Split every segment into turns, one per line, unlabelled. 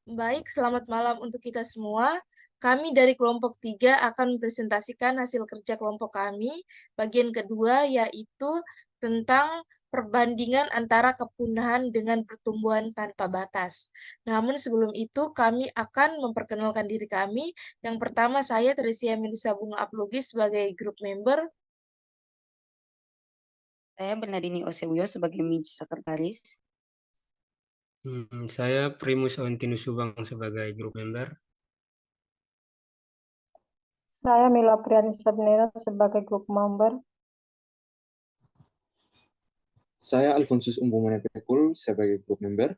Baik, selamat malam untuk kita semua. Kami dari kelompok 3 akan mempresentasikan hasil kerja kelompok kami. Bagian kedua yaitu tentang perbandingan antara kepunahan dengan pertumbuhan tanpa batas. Namun sebelum itu kami akan memperkenalkan diri kami. Yang pertama saya Tresia Melisa Bunga Aplogi sebagai grup member.
Saya Bernardini Osewio sebagai MIJ Sekretaris.
Saya Primus Aventinus Subang sebagai grup member.
Saya Mila Priani Sabnena sebagai grup member.
Saya Alfonsus Umpumane Pekul sebagai grup member.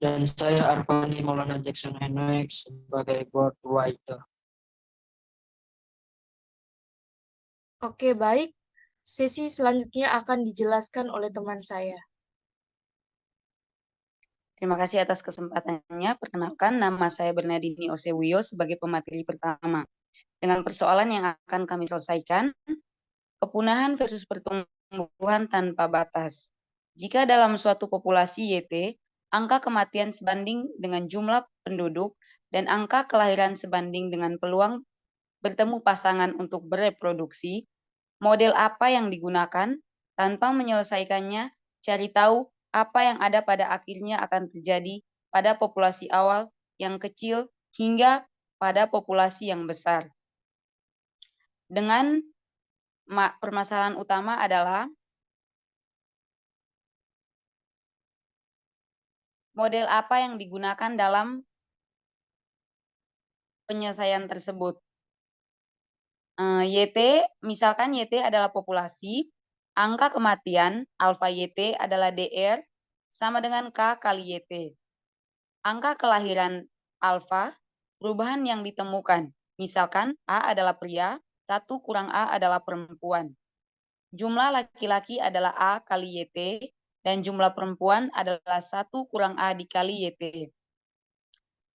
Dan saya Arfani Maulana Jackson Henrik sebagai board writer.
Oke, baik. Sesi selanjutnya akan dijelaskan oleh teman saya.
Terima kasih atas kesempatannya. Perkenalkan, nama saya Bernardini Osewio sebagai pemateri pertama. Dengan persoalan yang akan kami selesaikan, kepunahan versus pertumbuhan tanpa batas. Jika dalam suatu populasi YT, angka kematian sebanding dengan jumlah penduduk dan angka kelahiran sebanding dengan peluang bertemu pasangan untuk bereproduksi, model apa yang digunakan? Tanpa menyelesaikannya, cari tahu apa yang ada pada akhirnya akan terjadi pada populasi awal yang kecil hingga pada populasi yang besar. Dengan permasalahan utama adalah model apa yang digunakan dalam penyelesaian tersebut. YT, misalkan YT adalah populasi, angka kematian alfa YT adalah DR sama dengan K kali YT. Angka kelahiran alfa, perubahan yang ditemukan. Misalkan A adalah pria, 1 kurang A adalah perempuan. Jumlah laki-laki adalah A kali YT, dan jumlah perempuan adalah 1 kurang A dikali YT.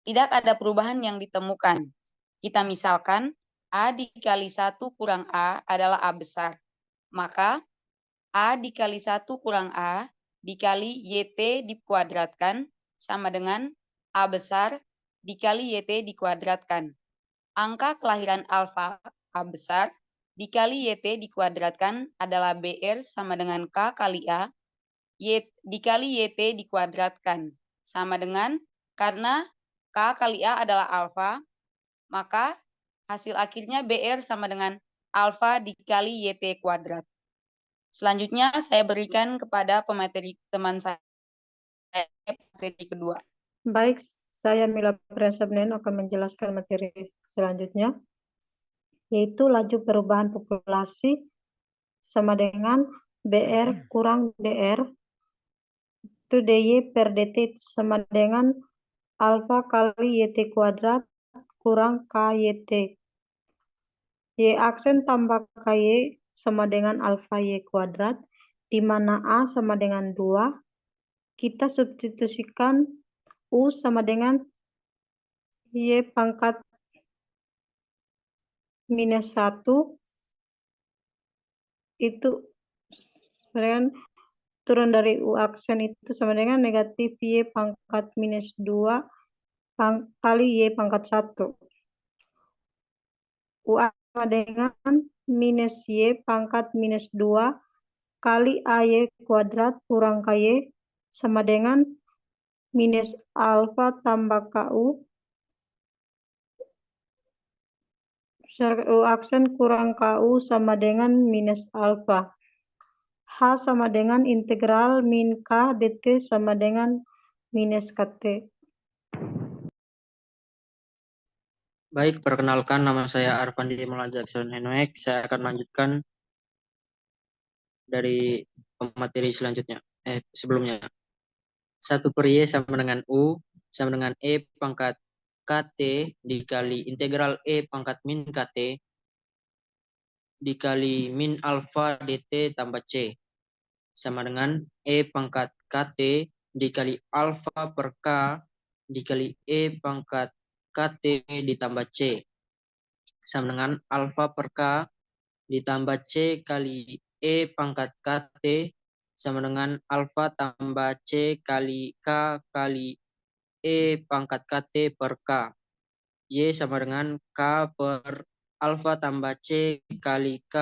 Tidak ada perubahan yang ditemukan. Kita misalkan A dikali 1 kurang A adalah A besar. Maka A dikali 1 kurang A dikali YT dikuadratkan sama dengan A besar dikali YT dikuadratkan. Angka kelahiran alfa A besar dikali YT dikuadratkan adalah BR sama dengan K kali A dikali YT dikuadratkan. Sama dengan, karena K kali A adalah alfa, maka hasil akhirnya BR sama dengan alfa dikali YT kuadrat. Selanjutnya saya berikan kepada pemateri teman saya, materi kedua.
Baik, saya Mila Priani akan menjelaskan materi selanjutnya, yaitu laju perubahan populasi sama dengan BR kurang DR itu DY per DT sama dengan alfa kali YT kuadrat kurang KYT. Y aksen tambah KY sama dengan alfa Y kuadrat, di mana A sama dengan 2, kita substitusikan U sama dengan Y pangkat minus 1, itu kemudian turun dari U aksen itu sama dengan negatif Y pangkat minus 2 kali Y pangkat 1. U sama dengan minus Y pangkat minus 2 kali AY kuadrat kurang KY sama dengan minus alfa tambah KU U aksen kurang KU sama dengan minus alfa. H sama dengan integral min K dt sama dengan minus KT.
Baik, perkenalkan nama saya Arfandi Maulana Jackson Henrik. Saya akan lanjutkan dari materi selanjutnya. Sebelumnya. 1 per Y sama dengan U sama dengan E pangkat KT dikali integral E pangkat min KT dikali min alfa dt tambah C sama dengan E pangkat KT dikali alfa per K dikali E pangkat KT ditambah C sama dengan alfa per K ditambah C kali E pangkat KT sama dengan alfa tambah C kali K kali E pangkat KT per K. Y sama dengan K per alfa tambah C kali K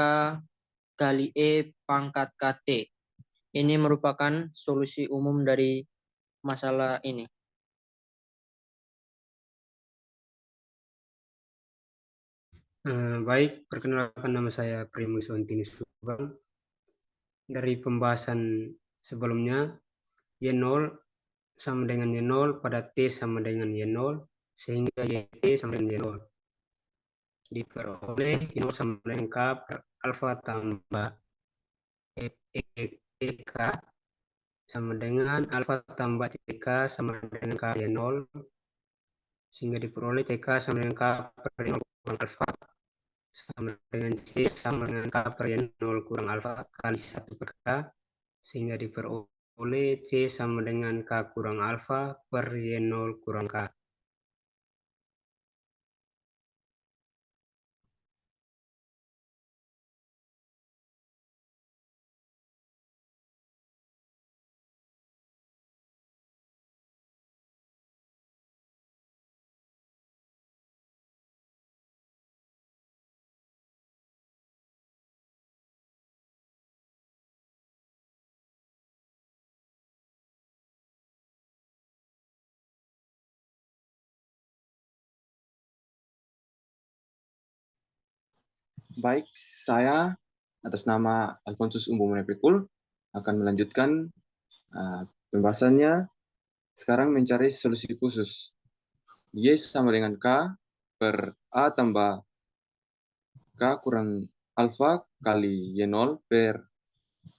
kali E pangkat KT. Ini merupakan solusi umum dari masalah ini.
Baik, perkenalkan nama saya Primus Ontinus Subang. Dari pembahasan sebelumnya, Y0 sama dengan Y0 pada T sama dengan Y0, sehingga YT sama dengan Y0. Diperoleh Y0 sama dengan K per alfa tambah EK sama dengan alfa tambah CK sama dengan K Y0, sehingga diperoleh CK sama dengan K per Y0 kurang alfa sama dengan C sama dengan K per Y0 kurang alfa kali 1 per K, sehingga diperoleh C sama dengan K kurang alfa per Y0 kurang K.
Baik, saya atas nama Alfonsus Umbu Menepikul akan melanjutkan pembahasannya. Sekarang mencari solusi khusus. Y sama dengan K per A tambah K kurang alfa kali Y0 per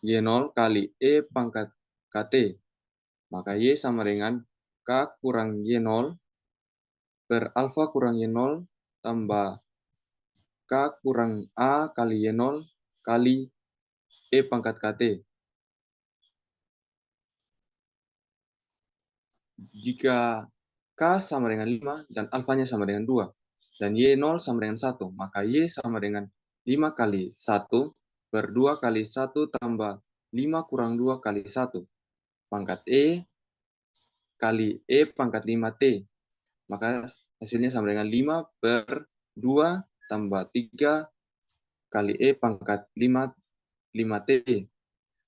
Y0 kali E pangkat KT. Maka Y sama dengan K kurang Y0 per alfa kurang Y0 tambah K kurang A kali Y0 kali E pangkat KT. Jika K sama dengan 5 dan alfanya sama dengan 2, dan Y0 sama dengan 1, maka Y sama dengan 5 kali 1 per 2 kali 1 tambah 5 kurang 2 kali 1, pangkat E kali E pangkat 5T. Maka hasilnya sama dengan 5 per 2 tambah 3 kali E pangkat 5T.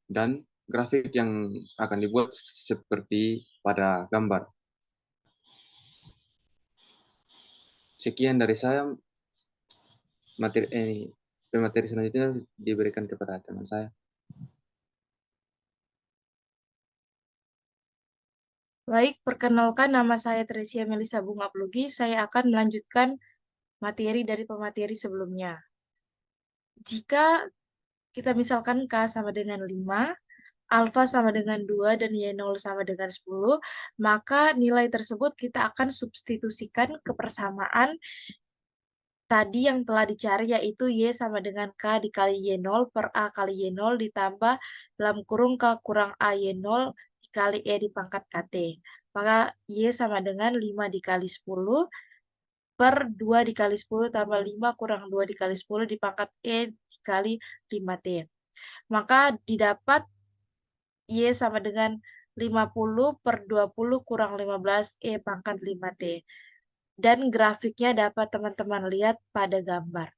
Dan grafik yang akan dibuat seperti pada gambar. Sekian dari saya. Materi selanjutnya diberikan kepada teman saya.
Baik, perkenalkan nama saya Tresia Melisa Bunga Plugi. Saya akan melanjutkan materi dari pemateri sebelumnya. Jika kita misalkan K sama dengan 5, alfa sama dengan 2, dan Y0 sama dengan 10, maka nilai tersebut kita akan substitusikan ke persamaan tadi yang telah dicari, yaitu Y sama dengan K dikali Y0 per A kali Y0 ditambah dalam kurung K kurang A Y0 dikali E di pangkat KT. Maka Y sama dengan 5 dikali 10 per 2 dikali 10 tambah 5 kurang 2 dikali 10 di pangkat E dikali 5T. Maka didapat Y sama dengan 50 per 20 kurang 15 E pangkat 5T. Dan grafiknya dapat teman-teman lihat pada gambar.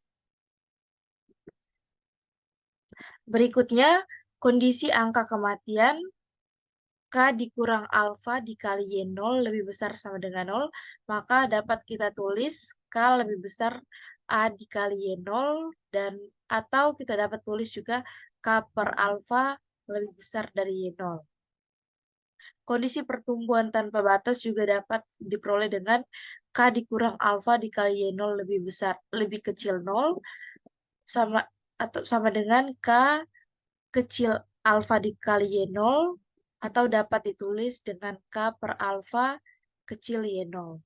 Berikutnya, kondisi angka kematian K dikurang alfa dikali Y0 lebih besar sama dengan 0, maka dapat kita tulis K lebih besar A dikali Y0, dan atau kita dapat tulis juga K per alfa lebih besar dari Y0. Kondisi pertumbuhan tanpa batas juga dapat diperoleh dengan K dikurang alfa dikali Y0 lebih kecil 0 sama dengan K kecil alfa dikali Y0, atau dapat ditulis dengan K per alfa kecil Y0.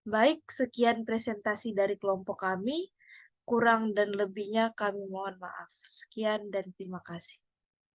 Baik, sekian presentasi dari kelompok kami. Kurang dan lebihnya kami mohon maaf. Sekian dan terima kasih.